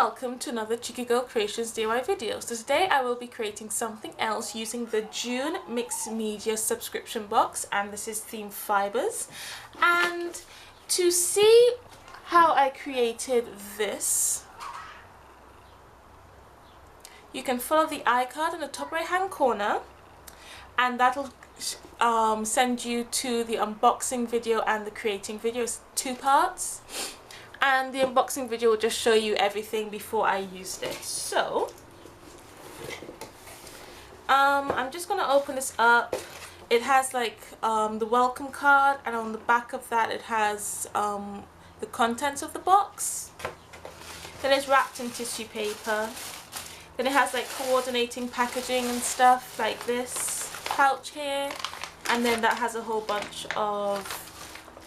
welcome to another Checiegirl Creations DIY video. So today I will be creating something else using the June Mixed Media subscription box, and this is theme Fibres. And to see how I created this, you can follow the iCard in the top right hand corner, and that'll send you to the unboxing video and the creating video. It's 2 parts. And the unboxing video will just show you everything before I used it. So I'm just going to open this up. It has like the welcome card, and on the back of that it has the contents of the box. Then it's wrapped in tissue paper. Then it has like coordinating packaging and stuff like this pouch here, and then that has a whole bunch of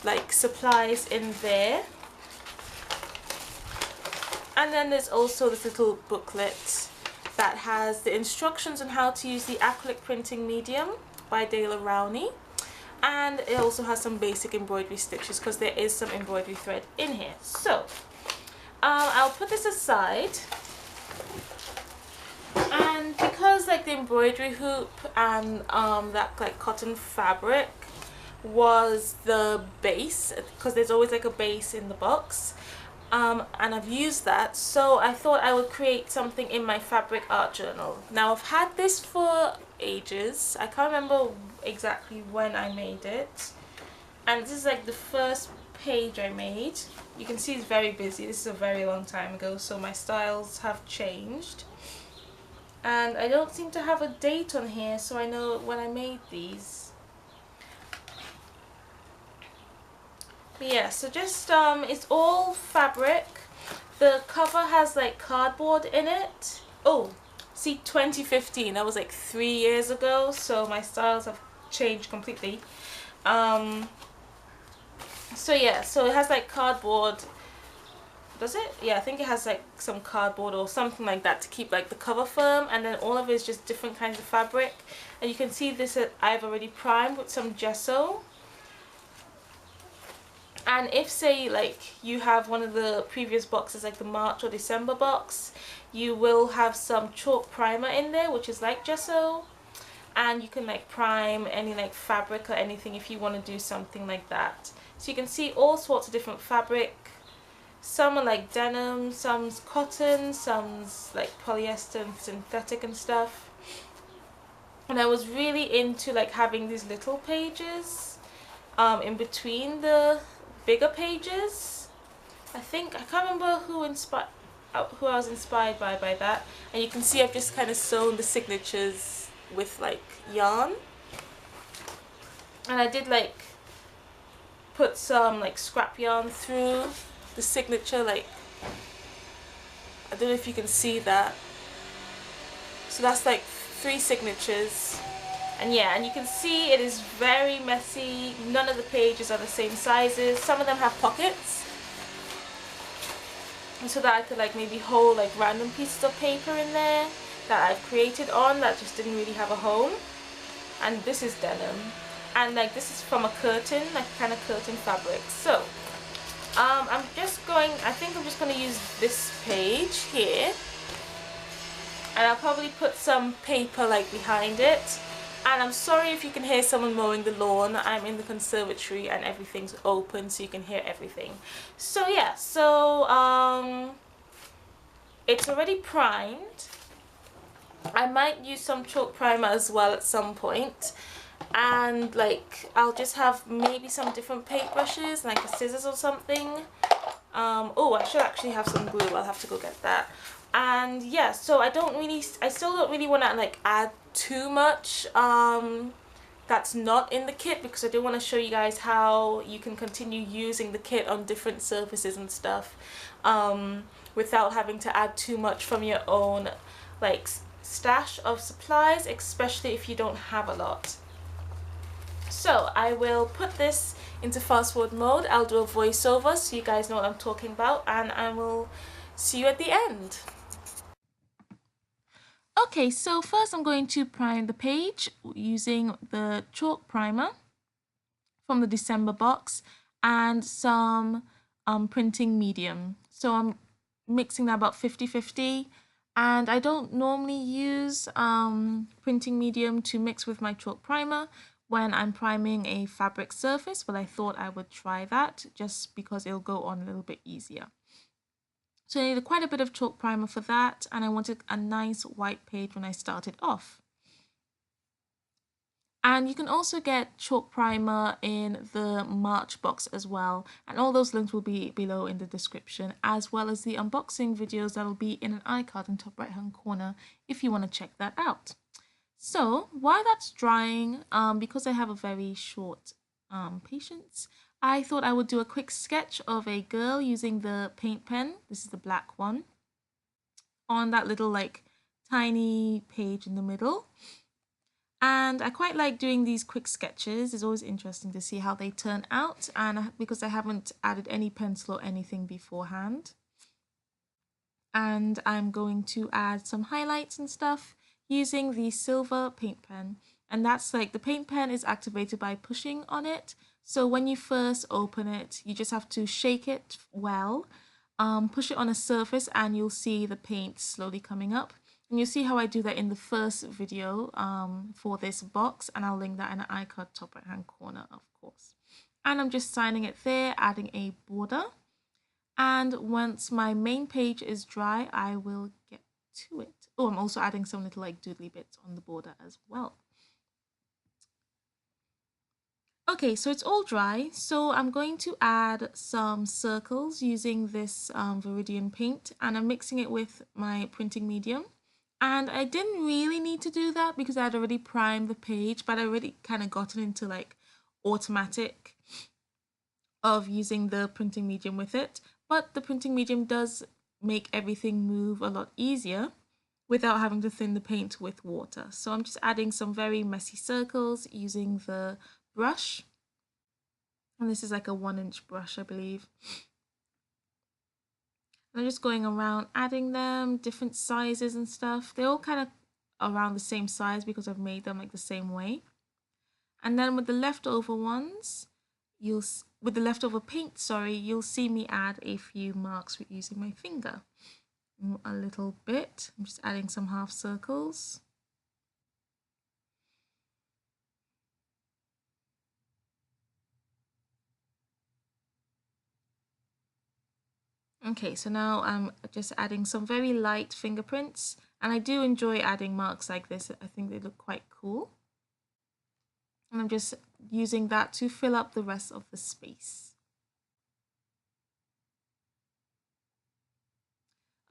like supplies in there. And then there's also this little booklet that has the instructions on how to use the acrylic printing medium by Dale Rowney. And it also has some basic embroidery stitches because there is some embroidery thread in here. So I'll put this aside. And because like the embroidery hoop and that like cotton fabric was the base, because there's always like a base in the box, and I've used that, so I thought I would create something in my fabric art journal. Now I've had this for ages. I can't remember exactly when I made it, and this is like the first page I made. You can see it's very busy. This is a very long time ago, so my styles have changed, and I don't seem to have a date on here, so I know when I made these. But yeah, so just it's all fabric. The cover has like cardboard in it. Oh, see, 2015, that was like 3 years ago, so my styles have changed completely. So yeah, so it has like cardboard. Does it? Yeah, I think it has like some cardboard or something like that to keep like the cover firm, and then all of it is just different kinds of fabric. And you can see this I've already primed with some gesso. And if, say, like you have one of the previous boxes, like the March or December box, you will have some chalk primer in there, which is like gesso, and you can like prime any like fabric or anything if you want to do something like that. So you can see all sorts of different fabric. Some are like denim, some's cotton, some's like polyester and synthetic and stuff. And I was really into like having these little pages in between the bigger pages. I can't remember who I was inspired by that. And you can see I've just kind of sewn the signatures with like yarn, and I did like put some like scrap yarn through the signature, like I don't know if you can see that. So that's like 3 signatures. And yeah, and you can see it is very messy. None of the pages are the same sizes. Some of them have pockets, and so that I could like maybe hold like random pieces of paper in there that I've created on that just didn't really have a home. And this is denim, and like this is from a curtain, like kind of curtain fabric. So I think I'm just going to use this page here, and I'll probably put some paper like behind it. And I'm sorry if you can hear someone mowing the lawn. I'm in the conservatory and everything's open, so you can hear everything. So yeah, so it's already primed. I might use some chalk primer as well at some point. And like I'll just have maybe some different paintbrushes, like a scissors or something. Oh, I should actually have some glue. I'll have to go get that. And yeah, so I still don't really want to like add too much that's not in the kit, because I do want to show you guys how you can continue using the kit on different surfaces and stuff without having to add too much from your own like stash of supplies, especially if you don't have a lot. So I will put this into fast forward mode. I'll do a voiceover so you guys know what I'm talking about, and I will see you at the end. Okay, so first I'm going to prime the page using the chalk primer from the December box and some printing medium. So I'm mixing that about 50-50. And I don't normally use printing medium to mix with my chalk primer when I'm priming a fabric surface, but I thought I would try that just because it'll go on a little bit easier. So I needed quite a bit of chalk primer for that, and I wanted a nice white page when I started off. And you can also get chalk primer in the March box as well. And all those links will be below in the description, as well as the unboxing videos that'll be in an iCard in the top right hand corner if you want to check that out. So while that's drying, because I have a very short patience, I thought I would do a quick sketch of a girl using the paint pen. This is the black one, on that little like tiny page in the middle. And I quite like doing these quick sketches. It's always interesting to see how they turn out, and because I haven't added any pencil or anything beforehand. And I'm going to add some highlights and stuff using the silver paint pen. And that's like, the paint pen is activated by pushing on it. So when you first open it, you just have to shake it well, push it on a surface, and you'll see the paint slowly coming up. And you'll see how I do that in the first video for this box, and I'll link that in the iCard top right hand corner, of course. And I'm just signing it there, adding a border. And once my main page is dry, I will get to it. Oh, I'm also adding some little like doodly bits on the border as well. Okay, so it's all dry. So I'm going to add some circles using this Viridian paint, and I'm mixing it with my printing medium. And I didn't really need to do that because I had already primed the page, but I already kind of gotten into like automatic of using the printing medium with it. But the printing medium does make everything move a lot easier without having to thin the paint with water. So I'm just adding some very messy circles using the brush. And this is like a 1-inch brush, I believe. And I'm just going around adding them, different sizes and stuff. They're all kind of around the same size because I've made them like the same way. And then with the leftover ones, with the leftover paint, sorry, you'll see me add a few marks with using my finger. A little bit. I'm just adding some half circles. Okay, so now I'm just adding some very light fingerprints, and I do enjoy adding marks like this. I think they look quite cool. And I'm just using that to fill up the rest of the space.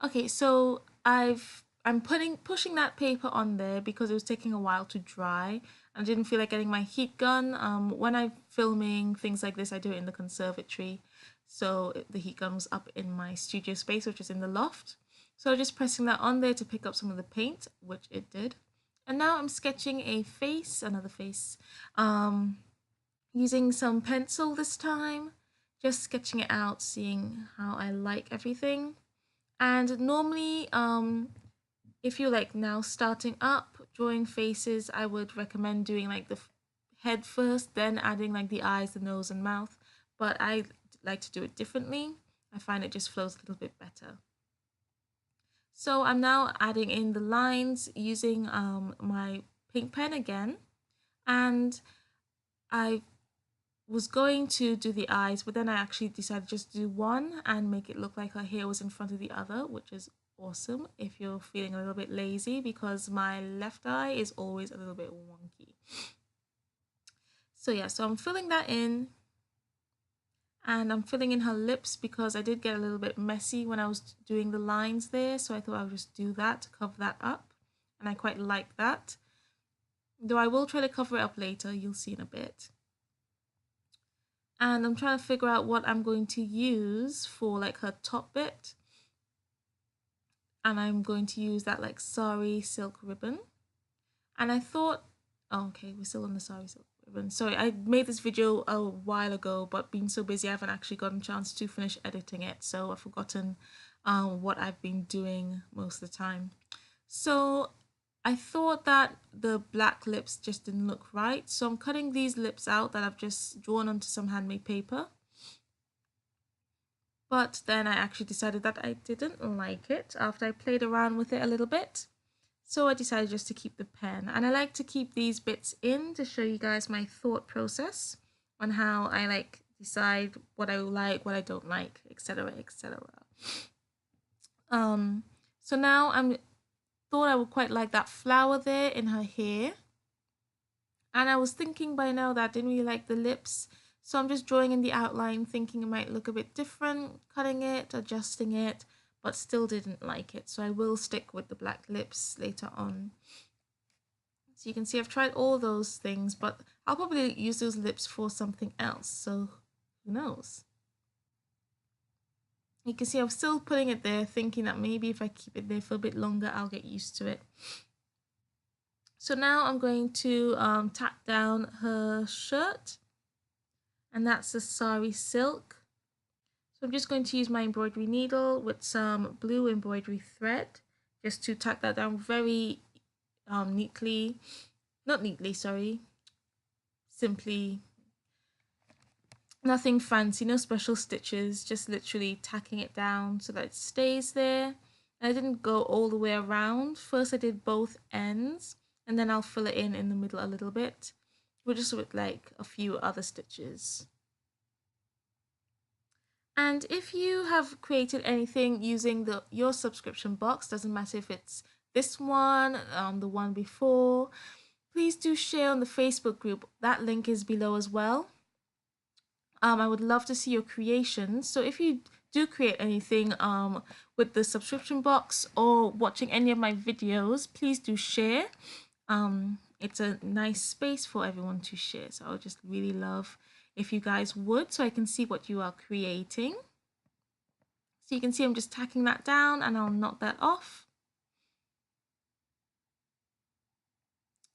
Okay, so I'm pushing that paper on there because it was taking a while to dry. I didn't feel like getting my heat gun. When I'm filming things like this, I do it in the conservatory. So the heat gun was up in my studio space, which is in the loft. So just pressing that on there to pick up some of the paint, which it did. And now I'm sketching a face, another face, using some pencil this time. Just sketching it out, seeing how I like everything. And normally, if you're like now starting up drawing faces, I would recommend doing like the head first, then adding like the eyes, the nose and mouth. But I like to do it differently. I find it just flows a little bit better. So I'm now adding in the lines using my pink pen again. And I was going to do the eyes, but then I actually decided just to do one and make it look like her hair was in front of the other, which is awesome if you're feeling a little bit lazy, because my left eye is always a little bit wonky. So yeah, so I'm filling that in, and I'm filling in her lips because I did get a little bit messy when I was doing the lines there, so I thought I would just do that to cover that up, and I quite like that. Though I will try to cover it up later, you'll see in a bit. And I'm trying to figure out what I'm going to use for like her top bit. And I'm going to use that like sari silk ribbon. And I thought, oh, okay, we're still on the sari silk ribbon. Sorry, I made this video a while ago, but being so busy, I haven't actually gotten a chance to finish editing it. So I've forgotten what I've been doing most of the time. So I thought that the black lips just didn't look right. So I'm cutting these lips out that I've just drawn onto some handmade paper. but then I actually decided that I didn't like it after I played around with it a little bit. So I decided just to keep the pen, and I like to keep these bits in to show you guys my thought process on how I like decide what I like, what I don't like, etc, etc. So now I'm thought I would quite like that flower there in her hair, and I was thinking by now that I didn't really like the lips, so I'm just drawing in the outline thinking it might look a bit different, cutting it, adjusting it, but still didn't like it, so I will stick with the black lips later on. So you can see I've tried all those things, but I'll probably use those lips for something else, so who knows. You can see I'm still putting it there, thinking that maybe if I keep it there for a bit longer, I'll get used to it. So now I'm going to tack down her shirt, and that's the sari silk. So I'm just going to use my embroidery needle with some blue embroidery thread just to tack that down very neatly, not neatly, sorry, simply, nothing fancy, no special stitches, just literally tacking it down so that it stays there. And I didn't go all the way around. First I did both ends, and then I'll fill it in the middle a little bit, but just with like a few other stitches. And if you have created anything using your subscription box, doesn't matter if it's this one, the one before, please do share on the Facebook group. That link is below as well. I would love to see your creations. So if you do create anything with the subscription box or watching any of my videos, please do share. It's a nice space for everyone to share. So I would just really love if you guys would, so I can see what you are creating. So you can see I'm just tacking that down, and I'll knock that off.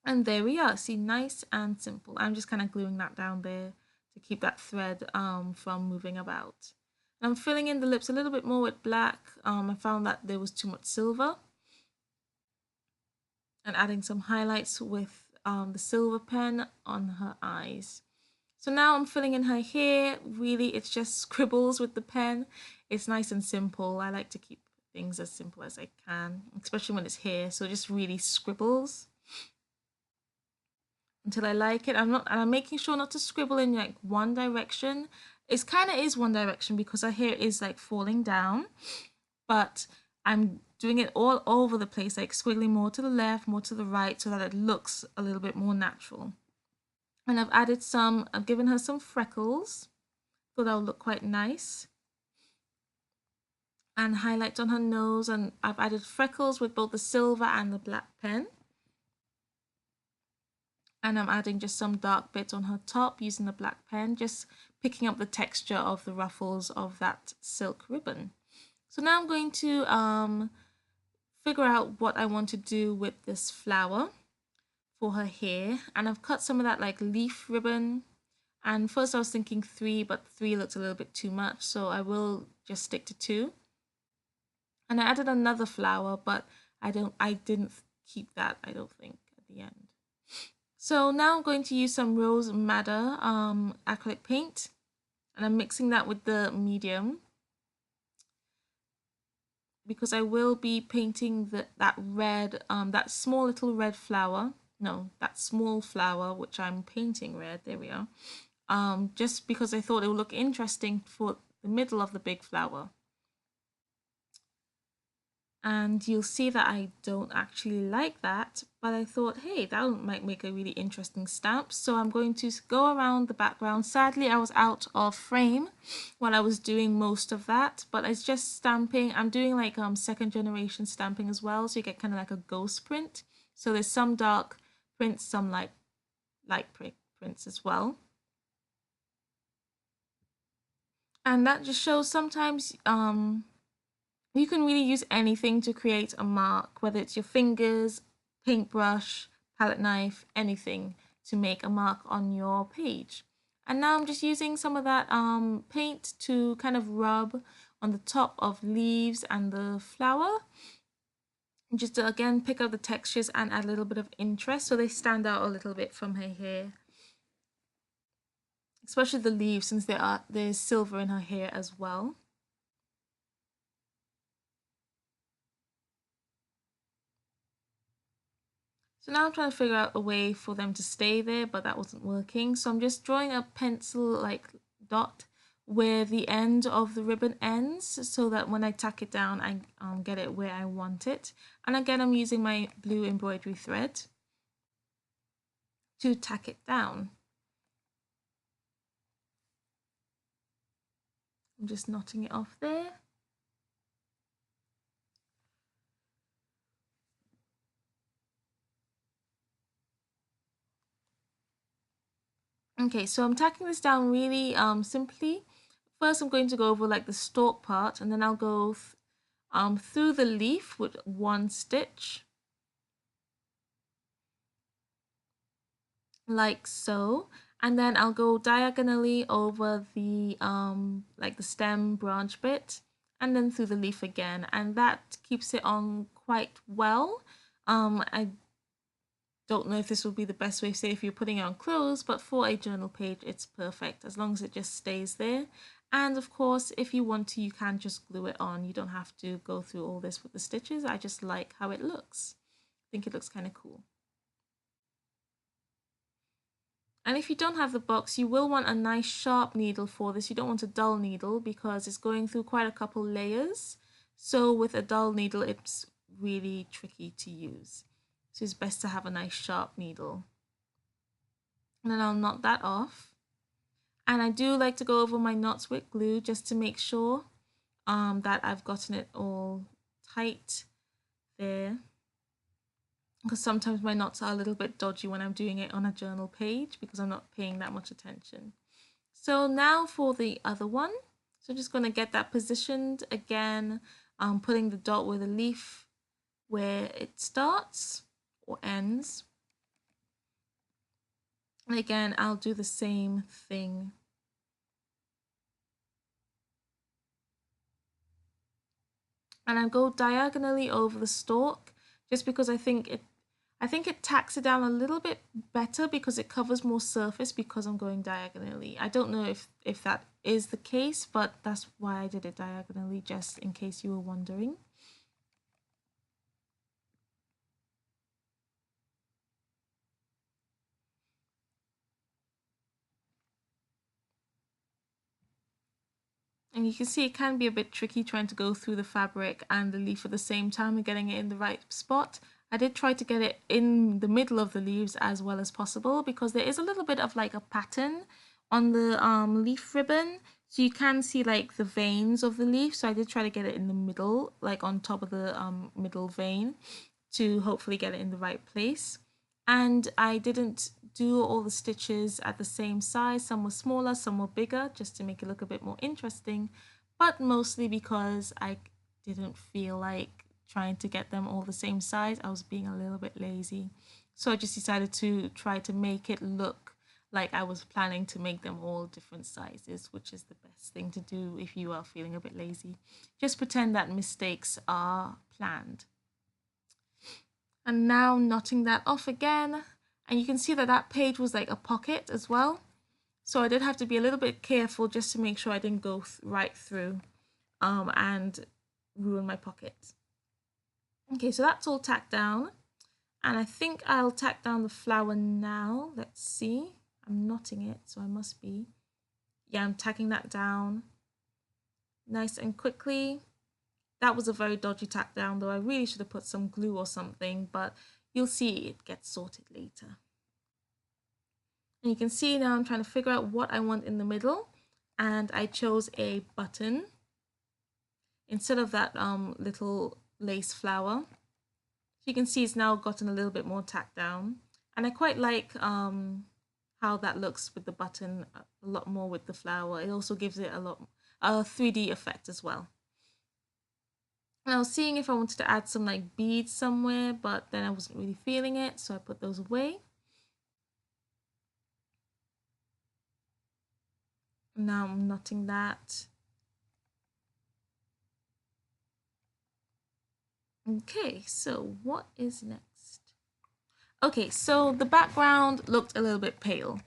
And there we are. See, nice and simple. I'm just kind of gluing that down there to keep that thread from moving about. And I'm filling in the lips a little bit more with black. I found that there was too much silver. And adding some highlights with the silver pen on her eyes. So now I'm filling in her hair. Really, it's just scribbles with the pen. It's nice and simple. I like to keep things as simple as I can, especially when it's hair. So just really scribbles until I like it. I'm making sure not to scribble in like one direction. It kind of is one direction because her hair is like falling down, but I'm doing it all over the place, like squiggling more to the left, more to the right, so that it looks a little bit more natural. And I've given her some freckles. Thought that would look quite nice. And highlights on her nose, and I've added freckles with both the silver and the black pen. And I'm adding just some dark bits on her top using the black pen, just picking up the texture of the ruffles of that silk ribbon. So now I'm going to figure out what I want to do with this flower for her hair, and I've cut some of that like leaf ribbon. And first I was thinking 3, but 3 looks a little bit too much, so I will just stick to 2. And I added another flower, but I didn't keep that, I don't think, at the end. So now I'm going to use some Rose Madder acrylic paint, and I'm mixing that with the medium because I will be painting that red, that small little red flower. No, that small flower, which I'm painting red. There we are. Just because I thought it would look interesting for the middle of the big flower. And you'll see that I don't actually like that, but I thought, hey, that might make a really interesting stamp. So I'm going to go around the background. Sadly, I was out of frame while I was doing most of that, but it's just stamping. I'm doing like second generation stamping as well, so you get kind of like a ghost print. So there's some dark prints, some light prints as well. And that just shows sometimes you can really use anything to create a mark, whether it's your fingers, paintbrush, palette knife, anything to make a mark on your page. And now I'm just using some of that paint to kind of rub on the top of leaves and the flower. Just to again pick up the textures and add a little bit of interest so they stand out a little bit from her hair. Especially the leaves, since there's silver in her hair as well. So now I'm trying to figure out a way for them to stay there, but that wasn't working. So I'm just drawing a pencil like dot where the end of the ribbon ends, so that when I tack it down, I get it where I want it. And again, I'm using my blue embroidery thread to tack it down. I'm just knotting it off there. Okay, so I'm tacking this down really simply. First, I'm going to go over like the stalk part, and then I'll go through the leaf with one stitch, like so, and then I'll go diagonally over the like the stem branch bit, and then through the leaf again, and that keeps it on quite well. I don't know if this would be the best way to say if you're putting it on clothes, but for a journal page it's perfect as long as it just stays there. And of course, if you want to, you can just glue it on. You don't have to go through all this with the stitches. I just like how it looks. I think it looks kind of cool. And if you don't have the box, you will want a nice sharp needle for this. You don't want a dull needle because it's going through quite a couple layers. So with a dull needle, it's really tricky to use. So it's best to have a nice sharp needle. And then I'll knot that off. And I do like to go over my knots with glue just to make sure that I've gotten it all tight there. Because sometimes my knots are a little bit dodgy when I'm doing it on a journal page because I'm not paying that much attention. So now for the other one. So I'm just going to get that positioned again, putting the dot with a leaf where it starts or ends. And again, I'll do the same thing. And I go diagonally over the stalk just because I think it tacks it down a little bit better because it covers more surface because I'm going diagonally. I don't know if that is the case, but that's why I did it diagonally, just in case you were wondering. And you can see it can be a bit tricky trying to go through the fabric and the leaf at the same time and getting it in the right spot. I did try to get it in the middle of the leaves as well as possible because there is a little bit of like a pattern on the leaf ribbon. So you can see like the veins of the leaf. So I did try to get it in the middle, like on top of the middle vein to hopefully get it in the right place. And I didn't do all the stitches at the same size. Some were smaller, some were bigger, just to make it look a bit more interesting, but mostly because I didn't feel like trying to get them all the same size. I was being a little bit lazy. So I just decided to try to make it look like I was planning to make them all different sizes, which is the best thing to do if you are feeling a bit lazy. Just pretend that mistakes are planned. And now knotting that off again, and you can see that that page was like a pocket as well, so I did have to be a little bit careful just to make sure I didn't go right through and ruin my pocket. Okay, so that's all tacked down, and I think I'll tack down the flower now. Let's see, I'm knotting it, so I must be, yeah, I'm tacking that down nice and quickly. That was a very dodgy tack down, though. I really should have put some glue or something, but you'll see it gets sorted later. And you can see now I'm trying to figure out what I want in the middle, and I chose a button instead of that little lace flower. So you can see it's now gotten a little bit more tacked down, and I quite like how that looks with the button a lot more with the flower. It also gives it a lot 3D effect as well. And I was seeing if I wanted to add some like beads somewhere, but then I wasn't really feeling it, so I put those away. Now I'm knotting that. Okay, so what is next? Okay, so the background looked a little bit pale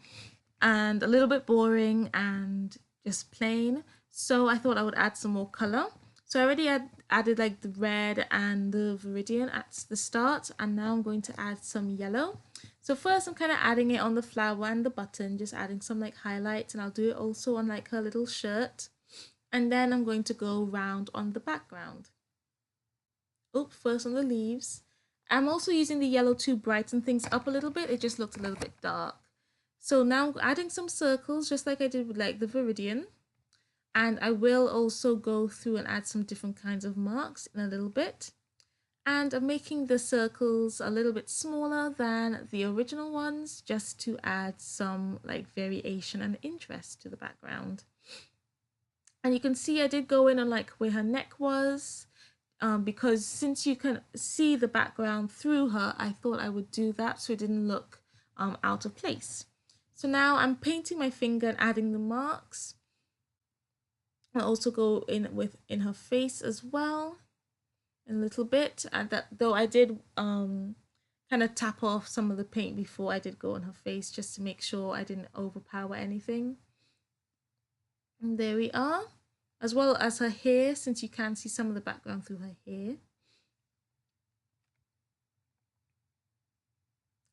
and a little bit boring and just plain. So I thought I would add some more color. So I already added like the red and the viridian at the start, and now I'm going to add some yellow. So first I'm kind of adding it on the flower and the button, just adding some like highlights, and I'll do it also on like her little shirt. And then I'm going to go round on the background. Oh, first on the leaves. I'm also using the yellow to brighten things up a little bit. It just looked a little bit dark. So now I'm adding some circles just like I did with like the viridian. And I will also go through and add some different kinds of marks in a little bit. And I'm making the circles a little bit smaller than the original ones just to add some like variation and interest to the background. And you can see I did go in on like where her neck was, because since you can see the background through her, I thought I would do that so it didn't look out of place. So now I'm painting my finger and adding the marks. I also go in her face as well a little bit, and that though I did kind of tap off some of the paint before I did go on her face just to make sure I didn't overpower anything. And there we are, as well as her hair, since you can see some of the background through her hair.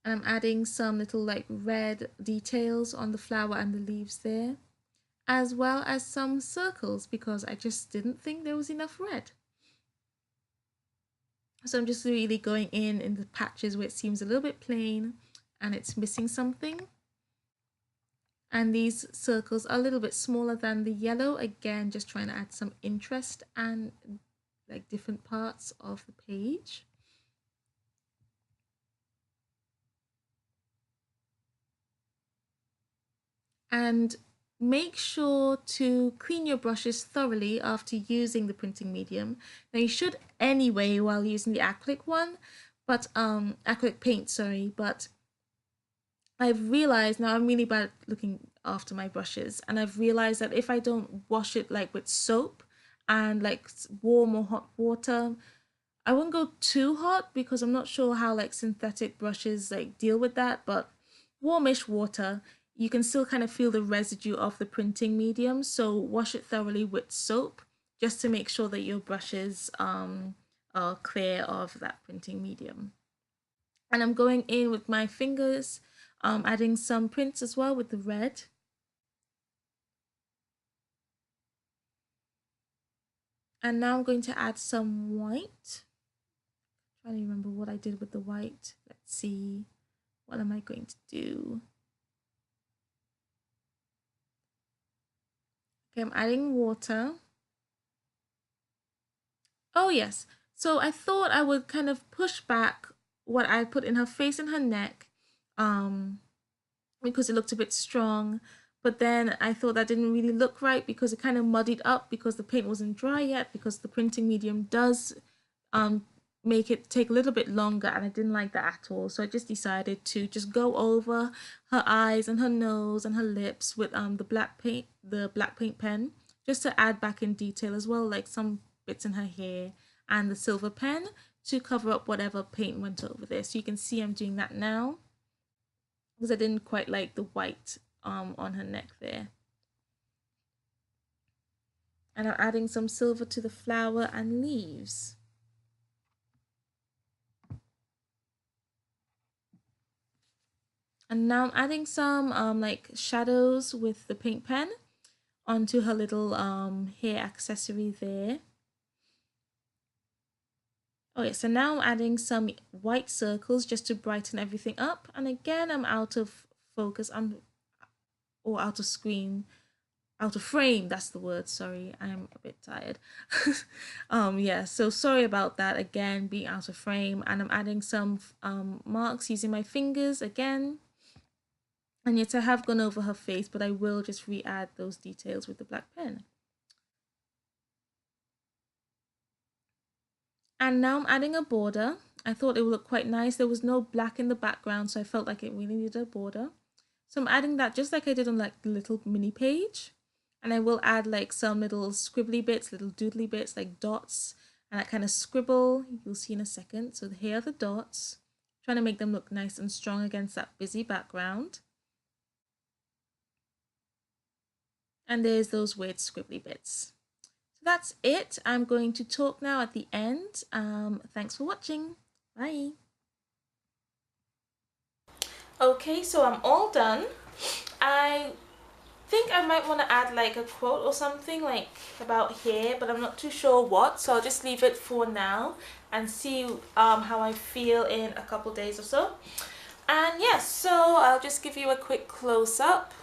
And I'm adding some little like red details on the flower and the leaves there, as well as some circles because I just didn't think there was enough red. So I'm just really going in the patches where it seems a little bit plain and it's missing something. And these circles are a little bit smaller than the yellow, again just trying to add some interest and like different parts of the page. And make sure to clean your brushes thoroughly after using the printing medium. Now you should anyway while using the acrylic one, but acrylic paint, sorry, but I've realized now I'm really bad at looking after my brushes, and I've realized that if I don't wash it like with soap and like warm or hot water, I won't go too hot because I'm not sure how like synthetic brushes like deal with that, but warmish water, you can still kind of feel the residue of the printing medium. So wash it thoroughly with soap just to make sure that your brushes are clear of that printing medium. And I'm going in with my fingers, adding some prints as well with the red. And now I'm going to add some white. I'm trying to remember what I did with the white. Let's see. What am I going to do? Okay, I'm adding water. Oh, yes. So I thought I would kind of push back what I put in her face and her neck, because it looked a bit strong. But then I thought that didn't really look right because it kind of muddied up because the paint wasn't dry yet, because the printing medium does make it take a little bit longer, and I didn't like that at all. So I just decided to just go over her eyes and her nose and her lips with the black paint pen, just to add back in detail as well, like some bits in her hair, and the silver pen to cover up whatever paint went over there. So you can see I'm doing that now because I didn't quite like the white on her neck there. And I'm adding some silver to the flower and leaves. And now I'm adding some like shadows with the paint pen onto her little hair accessory there. Okay, so now I'm adding some white circles just to brighten everything up. And again, I'm out of focus, or out of screen, out of frame, that's the word, sorry, I'm a bit tired. Yeah, so sorry about that, again, being out of frame. And I'm adding some marks using my fingers again. And yet I have gone over her face, but I will just re-add those details with the black pen. And now I'm adding a border. I thought it would look quite nice. There was no black in the background, so I felt like it really needed a border. So I'm adding that just like I did on like the little mini page. And I will add like some little scribbly bits, little doodly bits, like dots, and that kind of scribble you'll see in a second. So here are the dots, trying to make them look nice and strong against that busy background. And there's those weird scribbly bits. So that's it. I'm going to talk now at the end. Thanks for watching. Bye. Okay, so I'm all done. I think I might want to add like a quote or something like about here, but I'm not too sure what, so I'll just leave it for now and see how I feel in a couple days or so. And yes, so I'll just give you a quick close-up.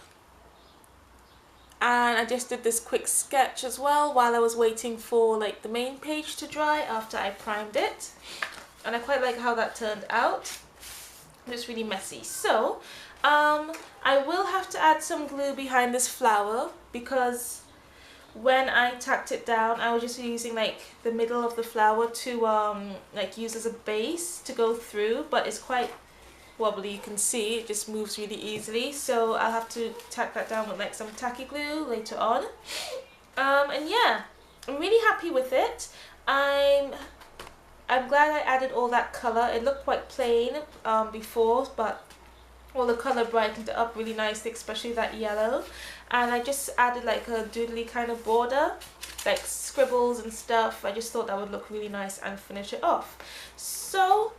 And I just did this quick sketch as well while I was waiting for like the main page to dry after I primed it, and I quite like how that turned out. It's really messy. So I will have to add some glue behind this flower, because when I tacked it down I was just using like the middle of the flower to like use as a base to go through, but it's quite wobbly, you can see it just moves really easily, so I'll have to tack that down with like some tacky glue later on. And yeah, I'm really happy with it. I'm glad I added all that colour. It looked quite plain before, but all the colour brightened it up really nicely, especially that yellow. And I just added like a doodly kind of border, like scribbles and stuff. I just thought that would look really nice and finish it off. So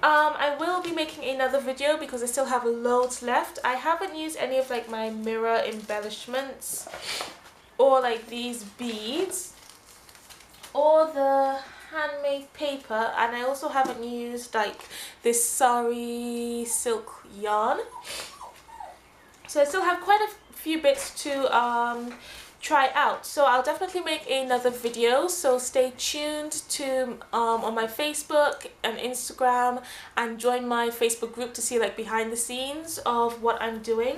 I will be making another video because I still have loads left. I haven't used any of like my mirror embellishments or like these beads or the handmade paper, and I also haven't used like this sari silk yarn. So I still have quite a few bits to try out, so I'll definitely make another video, so stay tuned to on my Facebook and Instagram, and join my Facebook group to see like behind the scenes of what I'm doing,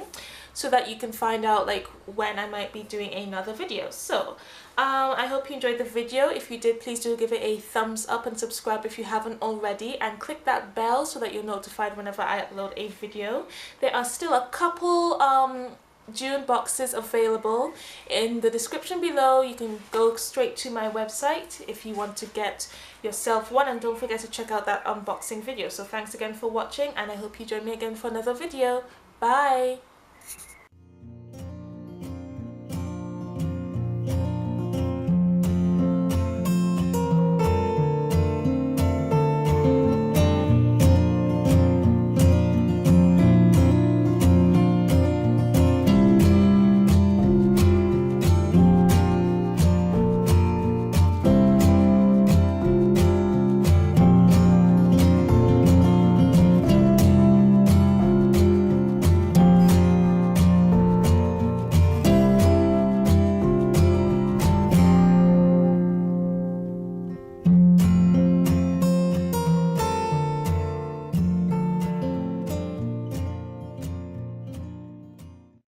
so that you can find out like when I might be doing another video. So I hope you enjoyed the video. If you did, please do give it a thumbs up and subscribe if you haven't already, and click that bell so that you're notified whenever I upload a video. There are still a couple June boxes available in the description below. You can go straight to my website if you want to get yourself one, and don't forget to check out that unboxing video. So thanks again for watching, and I hope you join me again for another video. Bye!